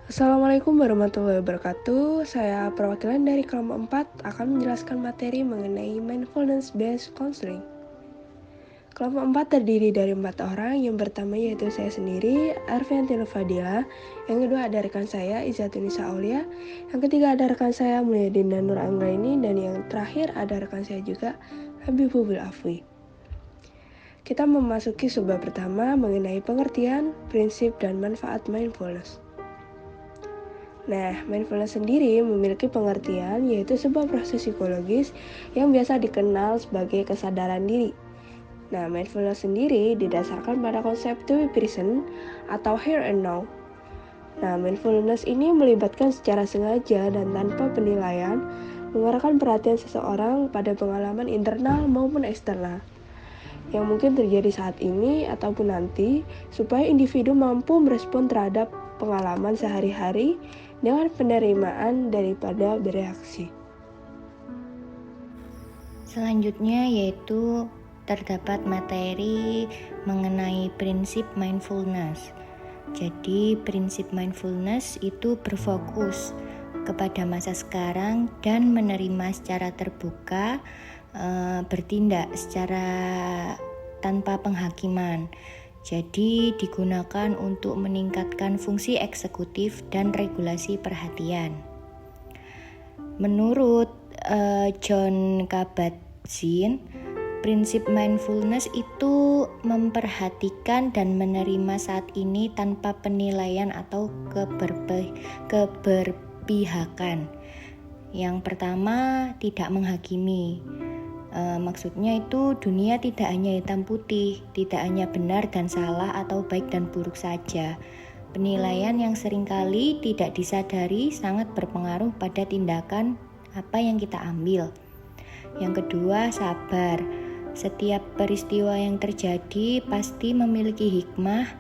Assalamualaikum warahmatullahi wabarakatuh. Saya perwakilan dari kelompok 4 akan menjelaskan materi mengenai Mindfulness Based Counseling. Kelompok 4 terdiri dari 4 orang. Yang pertama yaitu saya sendiri, Arfiantina Fadila. Yang kedua ada rekan saya, Izzatunisa Aulia. Yang ketiga ada rekan saya, Mulyadin dan Nur Anggraini. Dan yang terakhir ada rekan saya juga, Habibul Afwi. Kita memasuki subbab pertama mengenai pengertian, prinsip, dan manfaat mindfulness. Nah, mindfulness sendiri memiliki pengertian yaitu sebuah proses psikologis yang biasa dikenal sebagai kesadaran diri. Nah, mindfulness sendiri didasarkan pada konsep to be present atau here and now. Nah, mindfulness ini melibatkan secara sengaja dan tanpa penilaian mengarahkan perhatian seseorang pada pengalaman internal maupun eksternal yang mungkin terjadi saat ini ataupun nanti supaya individu mampu merespon terhadap pengalaman sehari-hari dengan penerimaan daripada bereaksi. Selanjutnya yaitu terdapat materi mengenai prinsip mindfulness. Jadi prinsip mindfulness itu berfokus kepada masa sekarang dan menerima secara terbuka, bertindak secara tanpa penghakiman. Jadi digunakan untuk meningkatkan fungsi eksekutif dan regulasi perhatian. Menurut John Kabat-Zinn, prinsip mindfulness itu memperhatikan dan menerima saat ini tanpa penilaian atau keberpihakan. Yang pertama, tidak menghakimi. Maksudnya itu dunia tidak hanya hitam putih, tidak hanya benar dan salah atau baik dan buruk saja. Penilaian yang seringkali tidak disadari sangat berpengaruh pada tindakan apa yang kita ambil. Yang kedua, sabar. Setiap peristiwa yang terjadi pasti memiliki hikmah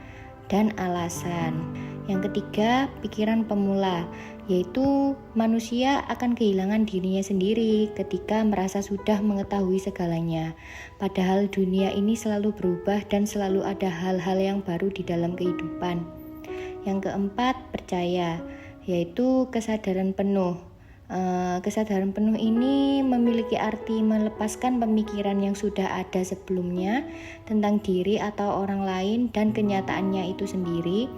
dan alasan. Yang ketiga, pikiran pemula, yaitu manusia akan kehilangan dirinya sendiri ketika merasa sudah mengetahui segalanya. Padahal dunia ini selalu berubah dan selalu ada hal-hal yang baru di dalam kehidupan. Yang keempat, percaya, yaitu kesadaran penuh. Kesadaran penuh ini memiliki arti melepaskan pemikiran yang sudah ada sebelumnya tentang diri atau orang lain dan kenyataannya itu sendiri.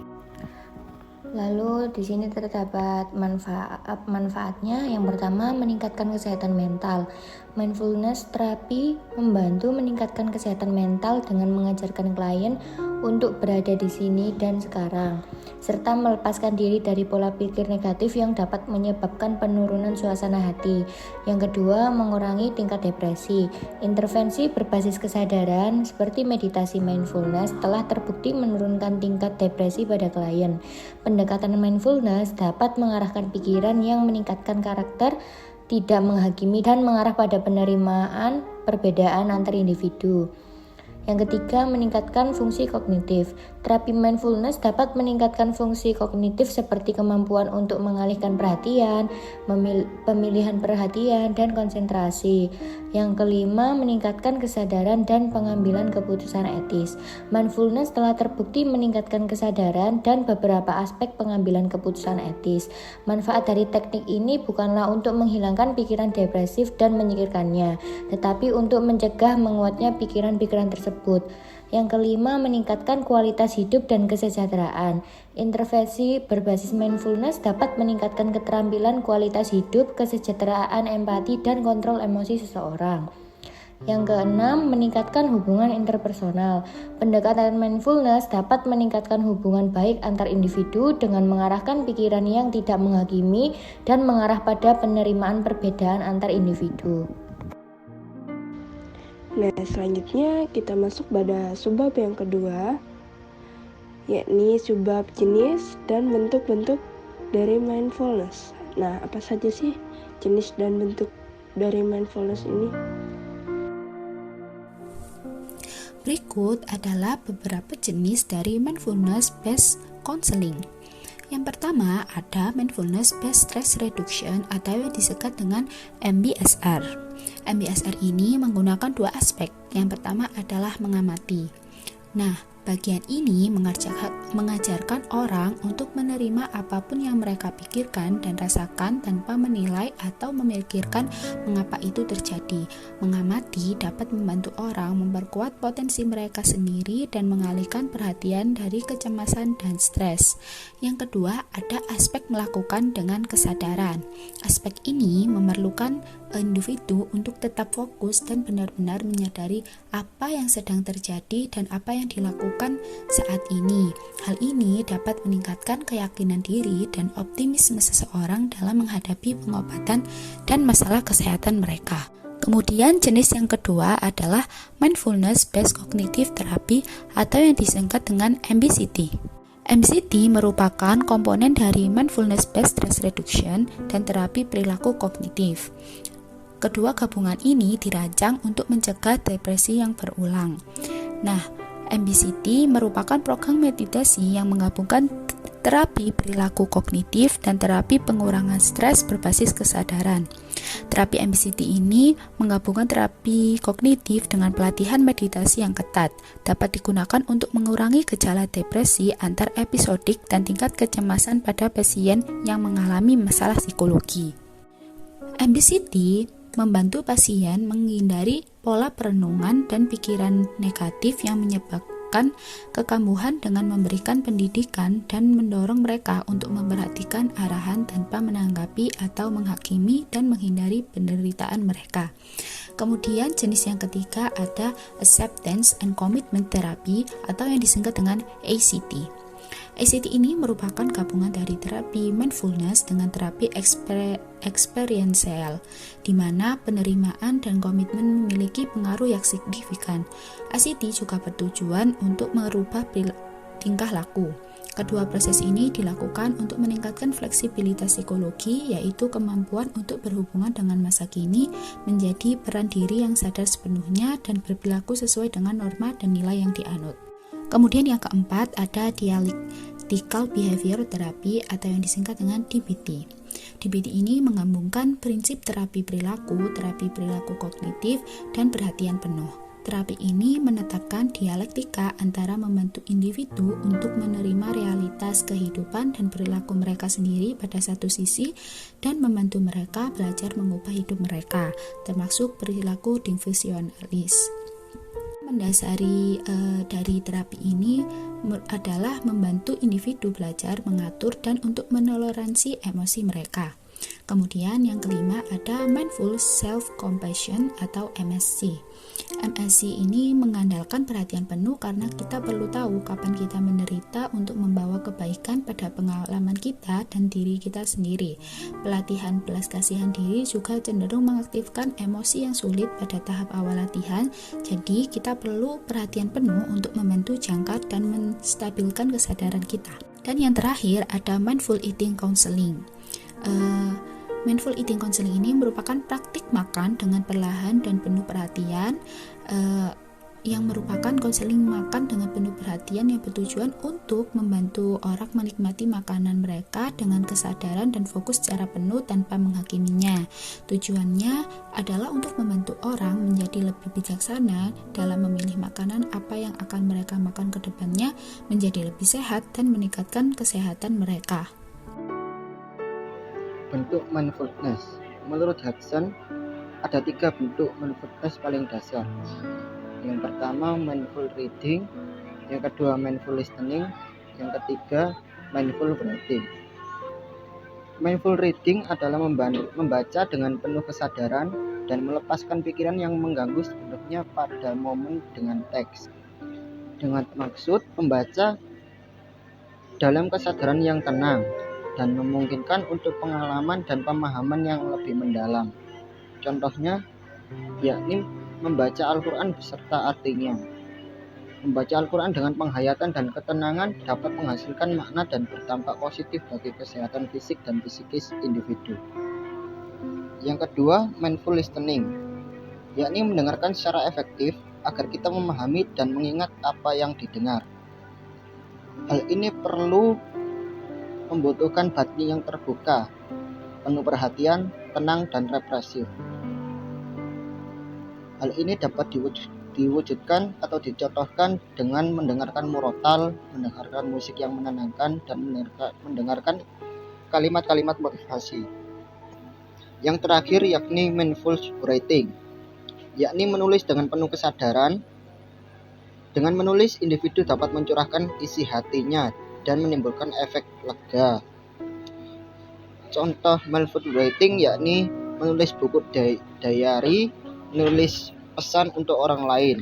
Lalu di sini terdapat manfaatnya. Yang pertama, meningkatkan kesehatan mental. Mindfulness terapi membantu meningkatkan kesehatan mental dengan mengajarkan klien untuk berada di sini dan sekarang, serta melepaskan diri dari pola pikir negatif yang dapat menyebabkan penurunan suasana hati. Yang kedua, mengurangi tingkat depresi. Intervensi berbasis kesadaran seperti meditasi mindfulness telah terbukti menurunkan tingkat depresi pada klien. Pendekatan mindfulness dapat mengarahkan pikiran yang meningkatkan karakter, tidak menghakimi, dan mengarah pada penerimaan perbedaan antar individu. Yang ketiga, meningkatkan fungsi kognitif. Terapi mindfulness dapat meningkatkan fungsi kognitif seperti kemampuan untuk mengalihkan perhatian, pemilihan perhatian, dan konsentrasi. Yang kelima, meningkatkan kesadaran dan pengambilan keputusan etis. Mindfulness telah terbukti meningkatkan kesadaran dan beberapa aspek pengambilan keputusan etis. Manfaat dari teknik ini bukanlah untuk menghilangkan pikiran depresif dan menyingkirkannya, tetapi untuk mencegah menguatnya pikiran-pikiran tersebut. Yang kelima, meningkatkan kualitas hidup dan kesejahteraan. Intervensi berbasis mindfulness dapat meningkatkan keterampilan kualitas hidup, kesejahteraan, empati, dan kontrol emosi seseorang. Yang keenam, meningkatkan hubungan interpersonal. Pendekatan mindfulness dapat meningkatkan hubungan baik antar individu dengan mengarahkan pikiran yang tidak menghakimi dan mengarah pada penerimaan perbedaan antar individu. Nah, selanjutnya kita masuk pada subbab yang kedua, yakni subbab jenis dan bentuk-bentuk dari mindfulness. Nah, apa saja sih jenis dan bentuk dari mindfulness ini? Berikut adalah beberapa jenis dari mindfulness based counseling. Yang pertama ada mindfulness based stress reduction atau yang disingkat dengan MBSR. MBSR ini menggunakan dua aspek. Yang pertama adalah mengamati. Nah, Bagian ini mengajarkan orang untuk menerima apapun yang mereka pikirkan dan rasakan tanpa menilai atau memikirkan mengapa itu terjadi. Mengamati dapat membantu orang memperkuat potensi mereka sendiri dan mengalihkan perhatian dari kecemasan dan stres. Yang kedua, ada aspek melakukan dengan kesadaran. Aspek ini memerlukan individu untuk tetap fokus dan benar-benar menyadari apa yang sedang terjadi dan apa yang dilakukan saat ini. Hal ini dapat meningkatkan keyakinan diri dan optimisme seseorang dalam menghadapi pengobatan dan masalah kesehatan mereka. Kemudian jenis yang kedua adalah Mindfulness Based Cognitive Therapy atau yang disingkat dengan MBCT. MBCT merupakan komponen dari Mindfulness Based Stress Reduction dan terapi perilaku kognitif. Kedua gabungan ini dirancang untuk mencegah depresi yang berulang. Nah, MBCT merupakan program meditasi yang menggabungkan terapi perilaku kognitif dan terapi pengurangan stres berbasis kesadaran. Terapi MBCT ini menggabungkan terapi kognitif dengan pelatihan meditasi yang ketat, dapat digunakan untuk mengurangi gejala depresi antar episodik dan tingkat kecemasan pada pasien yang mengalami masalah psikologi. MBCT membantu pasien menghindari pola perenungan dan pikiran negatif yang menyebabkan kekambuhan dengan memberikan pendidikan dan mendorong mereka untuk memperhatikan arahan tanpa menanggapi atau menghakimi dan menghindari penderitaan mereka. Kemudian jenis yang ketiga ada Acceptance and Commitment Therapy atau yang disingkat dengan ACT. ACT ini merupakan gabungan dari terapi mindfulness dengan terapi experiential, di mana penerimaan dan komitmen memiliki pengaruh yang signifikan. ACT juga bertujuan untuk merubah tingkah laku. Kedua proses ini dilakukan untuk meningkatkan fleksibilitas psikologi, yaitu kemampuan untuk berhubungan dengan masa kini, menjadi peran diri yang sadar sepenuhnya dan berperilaku sesuai dengan norma dan nilai yang dianut. Kemudian yang keempat ada Dialectical Behavior Therapy atau yang disingkat dengan DBT. DBT ini menggabungkan prinsip terapi perilaku kognitif, dan perhatian penuh. Terapi ini menetapkan dialektika antara membantu individu untuk menerima realitas kehidupan dan perilaku mereka sendiri pada satu sisi dan membantu mereka belajar mengubah hidup mereka, termasuk perilaku diffusionalis. Mendasari dari terapi ini adalah membantu individu belajar mengatur dan untuk menoleransi emosi mereka. Kemudian yang kelima ada Mindful Self-Compassion atau MSC. MSC ini mengandalkan perhatian penuh karena kita perlu tahu kapan kita menderita untuk membawa kebaikan pada pengalaman kita dan diri kita sendiri. Pelatihan belas kasihan diri juga cenderung mengaktifkan emosi yang sulit pada tahap awal latihan, jadi kita perlu perhatian penuh untuk membantu jangkar dan menstabilkan kesadaran kita. Dan yang terakhir ada Mindful Eating Counseling. Mindful Eating Counseling ini merupakan praktik makan dengan perlahan dan penuh perhatian, yang merupakan konseling makan dengan penuh perhatian yang bertujuan untuk membantu orang menikmati makanan mereka dengan kesadaran dan fokus secara penuh tanpa menghakiminya. Tujuannya adalah untuk membantu orang menjadi lebih bijaksana dalam memilih makanan apa yang akan mereka makan ke depannya, menjadi lebih sehat dan meningkatkan kesehatan mereka. Bentuk mindfulness. Menurut Hudson, ada 3 bentuk mindfulness paling dasar. Yang pertama mindful reading, yang kedua mindful listening, yang ketiga mindful breathing. Mindful reading adalah membaca dengan penuh kesadaran dan melepaskan pikiran yang mengganggu sepenuhnya pada momen dengan teks. Dengan maksud membaca dalam kesadaran yang tenang dan memungkinkan untuk pengalaman dan pemahaman yang lebih mendalam. Contohnya, yakni membaca Al-Quran beserta artinya. Membaca Al-Quran dengan penghayatan dan ketenangan dapat menghasilkan makna dan berdampak positif bagi kesehatan fisik dan psikis individu. Yang kedua, mindful listening, yakni mendengarkan secara efektif agar kita memahami dan mengingat apa yang didengar. Hal ini perlu membutuhkan batin yang terbuka, penuh perhatian, tenang, dan represif. Hal ini dapat diwujudkan atau dicontohkan dengan mendengarkan murotal, mendengarkan musik yang menenangkan, dan mendengarkan kalimat-kalimat motivasi. Yang terakhir yakni mindful writing, yakni menulis dengan penuh kesadaran. Dengan menulis, individu dapat mencurahkan isi hatinya dan menimbulkan efek lega. Contoh mindful writing yakni menulis buku diary, menulis pesan untuk orang lain.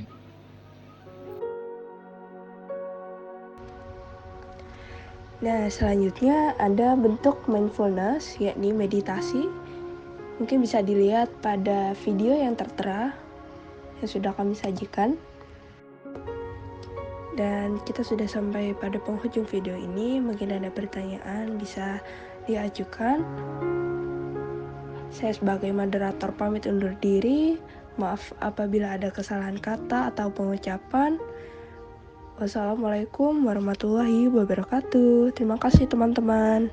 Nah, selanjutnya ada bentuk mindfulness, yakni meditasi. Mungkin bisa dilihat pada video yang tertera yang sudah kami sajikan. Dan kita sudah sampai pada penghujung video ini. Mungkin ada pertanyaan bisa diajukan. Saya sebagai moderator pamit undur diri. Maaf apabila ada kesalahan kata atau pengucapan. Wassalamualaikum warahmatullahi wabarakatuh. Terima kasih teman-teman.